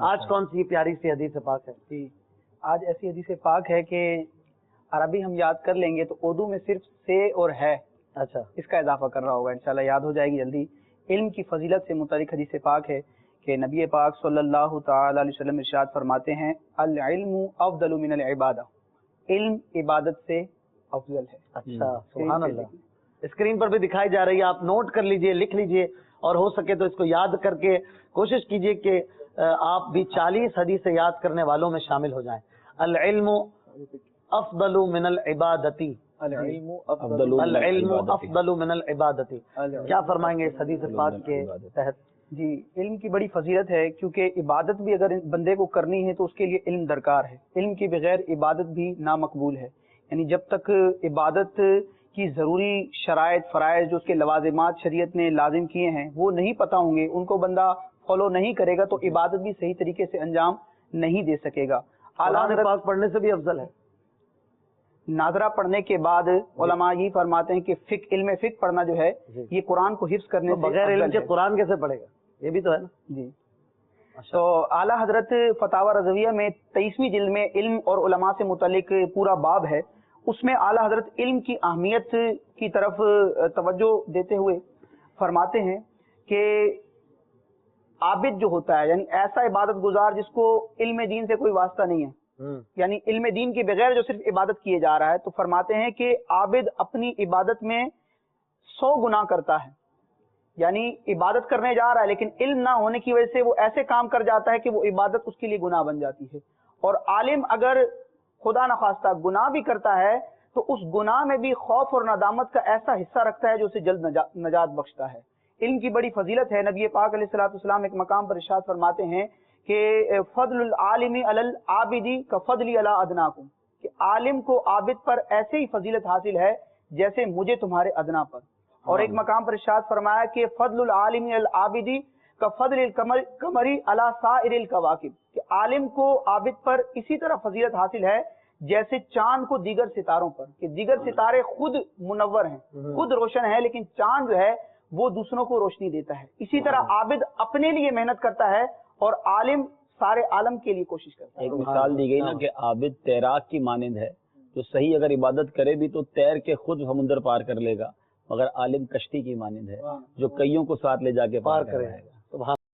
آج کون سی پیاری سی حدیث پاک ہے؟ جی آج ایسی حدیث پاک ہے کہ عربی ہم یاد کر لیں گے تو اردو میں صرف سے اور ہے اچھا اس کا اضافہ کرنا ہوگا، انشاءاللہ یاد ہو جائے گی جلدی۔ علم کی فضیلت سے متعلق حدیث پاک ہے کہ نبی پاک صلی اللہ تعالی علیہ وسلم ارشاد فرماتے ہیں العلم افضل من العبادہ، علم عبادت سے افضل ہے۔ اچھا سبحان اللہ، اسکرین پر بھی دکھائی جا رہی ہے، آپ نوٹ کر لیجئے، لکھ لیجئے، اور ہو سکے تو اس کو یاد کر کے کوشش کیجئے کہ آپ بھی 40 حدیث یاد کرنے والوں میں شامل ہو جائیں۔ العلم افضل من العبادتی، العلم افضل من العبادتی، کیا فرمائیں گے اس حدیث پاک کے تحت؟ جی علم کی بڑی فضیلت ہے، کیونکہ عبادت بھی اگر بندے کو کرنی ہے تو اس کے لیے علم درکار ہے، علم کے بغیر عبادت بھی نامقبول ہے۔ یعنی جب تک عبادت کی ضروری شرائط فرائض جو اس کے لوازمات شریعت نے لازم کیے ہیں وہ نہیں پتہ ہوں گے، ان کو بندہ فالو نہیں کرے گا تو عبادت بھی صحیح طریقے سے انجام نہیں دے سکے گا۔ قرآن پاک پڑھنے سے بھی افضل ہے؟ ناظرہ پڑھنے کے بعد علماء یہ فرماتے ہیں کہ علم فقہ پڑھنا جو ہے یہ قرآن کو حفظ کرنے سے بغیر علم کے قرآن کیسے پڑھے گا؟ یہ بھی تو ہے نا جی۔ تو اعلیٰ حضرت فتاوی رضویہ میں 23ویں جلد میں علم اور علماء سے متعلق پورا باب ہے، اس میں اعلیٰ حضرت علم کی اہمیت کی طرف توجہ دیتے ہوئے فرماتے ہیں کہ عابد جو ہوتا ہے یعنی ایسا عبادت گزار جس کو علم دین سے کوئی واسطہ نہیں ہے، یعنی علم دین کے بغیر جو صرف عبادت کیے جا رہا ہے، تو فرماتے ہیں کہ عابد اپنی عبادت میں 100 گناہ کرتا ہے، یعنی عبادت کرنے جا رہا ہے لیکن علم نہ ہونے کی وجہ سے وہ ایسے کام کر جاتا ہے کہ وہ عبادت اس کے لیے گناہ بن جاتی ہے۔ اور عالم اگر خدا نخواستہ گناہ بھی کرتا ہے تو اس گناہ میں بھی خوف اور ندامت کا ایسا حصہ رکھتا ہے جو اسے جلد نجات بخشتا ہے۔ علم کی بڑی فضیلت ہے، نبی پاک علیہ الصلوۃ والسلام ایک مقام پر ارشاد فرماتے ہیں کہ فضل العالم علی العابد کفضلی علی ادناکم، کہ عالم کو عابد پر ایسے ہی فضیلت حاصل ہے جیسے مجھے تمہارے ادنا پر۔ اور ایک مقام پر ارشاد فرمایا کہ فضل العالم علی العابد کفضل القمر علی سائر الکواکب، کہ عالم کو عابد پر اسی طرح فضیلت حاصل ہے جیسے چاند کو دیگر ستاروں پر، کہ دیگر ستارے خود منور ہیں، خود روشن ہیں، لیکن چاند جو ہے وہ دوسروں کو روشنی دیتا ہے۔ اسی طرح عابد اپنے لیے محنت کرتا ہے اور عالم سارے عالم کے لیے کوشش کرتا ہے۔ ایک مثال دی گئی نا کہ عابد تیراک کی مانند ہے، جو صحیح اگر عبادت کرے بھی تو تیر کے خود سمندر پار کر لے گا، مگر عالم کشتی کی مانند ہے جو کئیوں کو ساتھ لے جا کے پار کرے گا۔